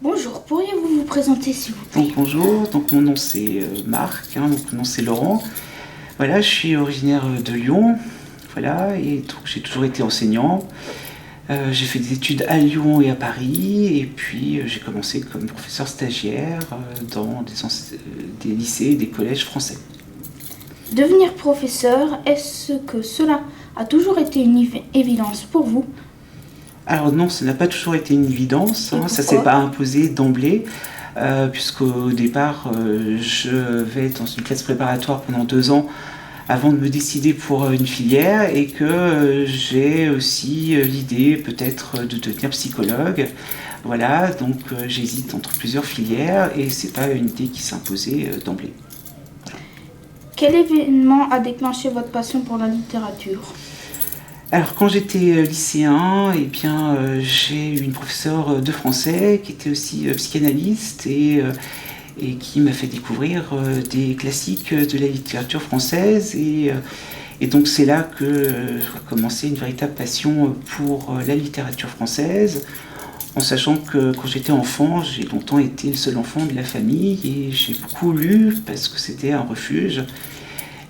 Bonjour, pourriez-vous vous présenter s'il vous plaît? Donc, bonjour, donc mon nom c'est Marc, mon prénom c'est Laurent. Voilà, je suis originaire de Lyon, voilà, et donc j'ai toujours été enseignant. J'ai fait des études à Lyon et à Paris, et puis j'ai commencé comme professeur stagiaire dans des lycées et des collèges français. Devenir professeur, est-ce que cela a toujours été une évidence pour vous? Alors non, ça n'a pas toujours été une évidence, ça ne s'est pas imposé d'emblée, puisqu'au départ, je vais dans une classe préparatoire pendant 2 ans avant de me décider pour une filière, et que j'ai aussi l'idée peut-être de devenir psychologue. Voilà, donc j'hésite entre plusieurs filières et c'est pas une idée qui s'est imposée d'emblée. Quel événement a déclenché votre passion pour la littérature? Alors quand j'étais lycéen, j'ai eu une professeure de français qui était aussi psychanalyste et qui m'a fait découvrir des classiques de la littérature française, et donc c'est là que a commencé une véritable passion pour la littérature française, en sachant que quand j'étais enfant, j'ai longtemps été le seul enfant de la famille et j'ai beaucoup lu parce que c'était un refuge,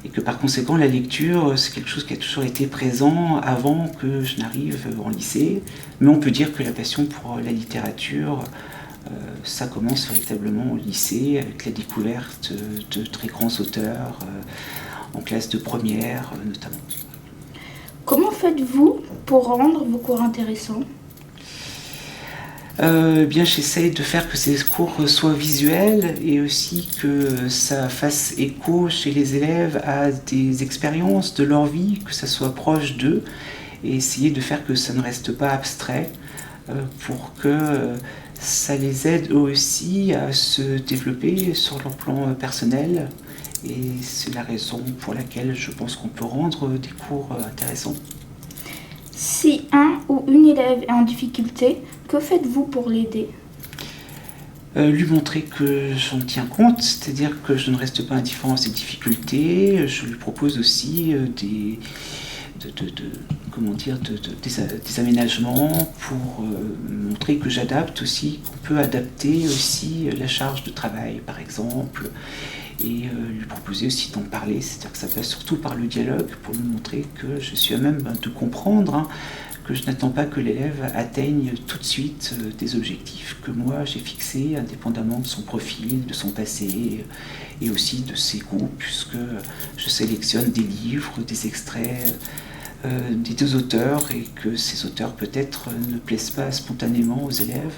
et que par conséquent la lecture c'est quelque chose qui a toujours été présent avant que je n'arrive en lycée. Mais on peut dire que la passion pour la littérature, ça commence véritablement au lycée avec la découverte de très grands auteurs en classe de première notamment. Comment faites-vous pour rendre vos cours intéressants? J'essaye de faire que ces cours soient visuels et aussi que ça fasse écho chez les élèves à des expériences de leur vie, que ça soit proche d'eux, et essayer de faire que ça ne reste pas abstrait pour que ça les aide eux aussi à se développer sur leur plan personnel. Et c'est la raison pour laquelle je pense qu'on peut rendre des cours intéressants. Si un ou une élève est en difficulté, que faites-vous pour l'aider? Lui montrer que j'en tiens compte, c'est-à-dire que je ne reste pas indifférent à ses difficultés. Je lui propose aussi des aménagements pour montrer que j'adapte aussi, qu'on peut adapter aussi la charge de travail par exemple, et lui proposer aussi d'en parler, c'est-à-dire que ça passe surtout par le dialogue pour lui montrer que je suis à même de comprendre, que je n'attends pas que l'élève atteigne tout de suite des objectifs que moi j'ai fixés, indépendamment de son profil, de son passé et aussi de ses goûts, puisque je sélectionne des livres, des extraits des 2 auteurs, et que ces auteurs peut-être ne plaisent pas spontanément aux élèves.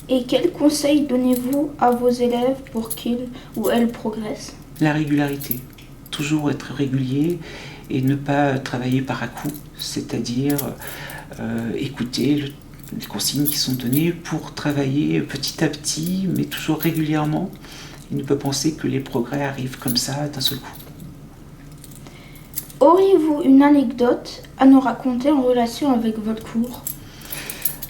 Et quels conseils donnez-vous à vos élèves pour qu'ils ou elles progressent? La régularité, toujours être régulier et ne pas travailler par à-coups, c'est-à-dire écouter les consignes qui sont données pour travailler petit à petit, mais toujours régulièrement. Il ne peut penser que les progrès arrivent comme ça d'un seul coup. Auriez-vous une anecdote à nous raconter en relation avec votre cours?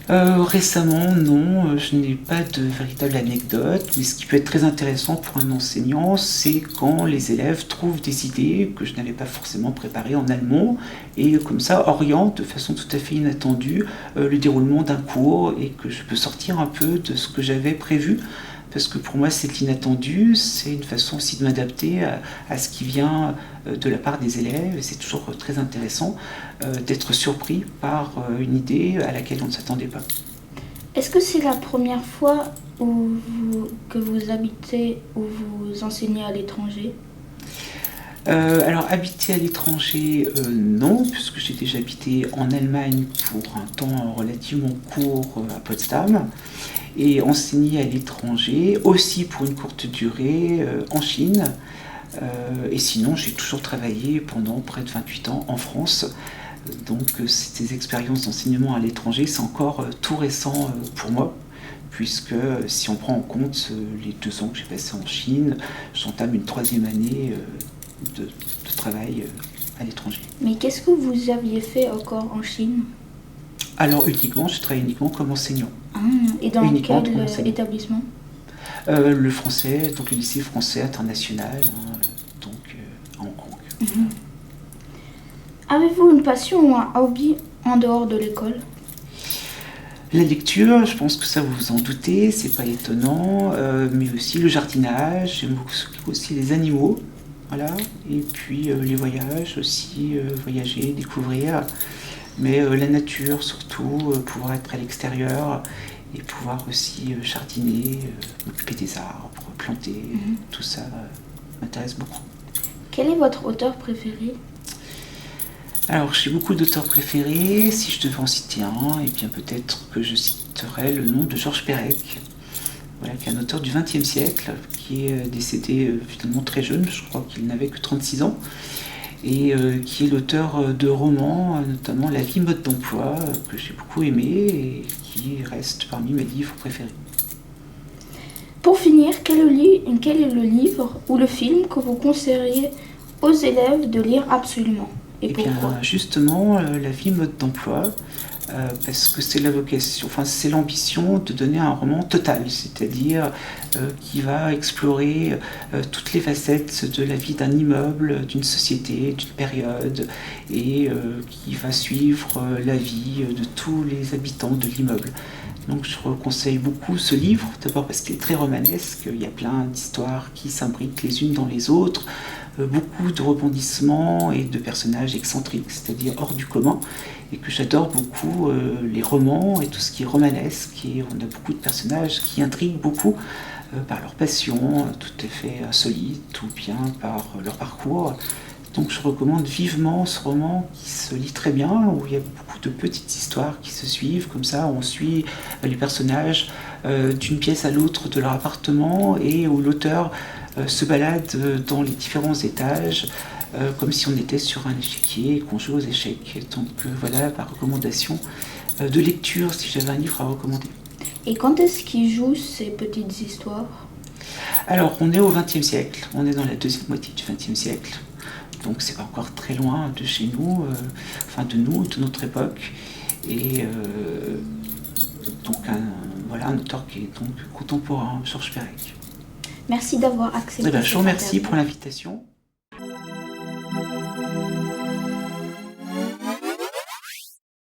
Récemment, non, je n'ai pas de véritable anecdote, mais ce qui peut être très intéressant pour un enseignant, c'est quand les élèves trouvent des idées que je n'avais pas forcément préparées en amont, et comme ça orientent de façon tout à fait inattendue le déroulement d'un cours, et que je peux sortir un peu de ce que j'avais prévu, parce que pour moi c'est l'inattendu, c'est une façon aussi de m'adapter à ce qui vient de la part des élèves, et c'est toujours très intéressant d'être surpris par une idée à laquelle on ne s'attendait pas. Est-ce que c'est la première fois que vous habitez ou vous enseignez à l'étranger? Alors habiter à l'étranger, non, puisque j'ai déjà habité en Allemagne pour un temps relativement court à Potsdam, et enseigné à l'étranger aussi pour une courte durée en Chine, et sinon j'ai toujours travaillé pendant près de 28 ans en France. Donc ces expériences d'enseignement à l'étranger, c'est encore tout récent pour moi, puisque si on prend en compte les 2 ans que j'ai passés en Chine, j'entame une 3e année de travail à l'étranger. Mais qu'est-ce que vous aviez fait encore en Chine? Alors je travaille uniquement comme enseignant. Et dans quel établissement? Le français, donc le lycée français international, à Hong Kong. Avez-vous une passion ou un hobby en dehors de l'école? La lecture, je pense que ça vous vous en doutez, c'est pas étonnant, mais aussi le jardinage, j'aime beaucoup aussi les animaux, voilà, et puis les voyages aussi, voyager, découvrir, mais la nature surtout, pouvoir être à l'extérieur et pouvoir aussi jardiner, m'occuper des arbres, planter, tout ça m'intéresse beaucoup. Quel est votre auteur préféré? Alors, j'ai beaucoup d'auteurs préférés. Si je devais en citer un, et bien peut-être que je citerais le nom de Georges Perec, voilà, qui est un auteur du XXe siècle, qui est décédé finalement très jeune, je crois qu'il n'avait que 36 ans, et qui est l'auteur de romans, notamment La vie mode d'emploi, que j'ai beaucoup aimé et qui reste parmi mes livres préférés. Pour finir, quel est le livre ou le film que vous conseilleriez aux élèves de lire absolument? Et Eh pourquoi? bien, justement, La vie mode d'emploi, parce que c'est la vocation, enfin c'est l'ambition de donner un roman total, c'est-à-dire qui va explorer toutes les facettes de la vie d'un immeuble, d'une société, d'une période, et qui va suivre la vie de tous les habitants de l'immeuble. Donc je conseille beaucoup ce livre, d'abord parce qu'il est très romanesque, il y a plein d'histoires qui s'imbriquent les unes dans les autres, beaucoup de rebondissements et de personnages excentriques, c'est-à-dire hors du commun, et que j'adore beaucoup les romans et tout ce qui est romanesque, et on a beaucoup de personnages qui intriguent beaucoup par leur passion, tout à fait insolite, ou bien par leur parcours. Donc je recommande vivement ce roman qui se lit très bien, où il y a beaucoup de petites histoires qui se suivent, comme ça on suit les personnages d'une pièce à l'autre de leur appartement, et où l'auteur se balade dans les différents étages, comme si on était sur un échiquier et qu'on joue aux échecs. Donc voilà ma recommandation de lecture si j'avais un livre à recommander. Et quand est-ce qu'ils jouent ces petites histoires? Alors on est au XXe siècle, on est dans la deuxième moitié du XXe siècle. Donc c'est pas encore très loin de chez nous, enfin de nous, de notre époque. Et donc voilà un auteur qui est donc contemporain, Georges Perec. Merci d'avoir accepté Je vous cette remercie interview. pour l'invitation.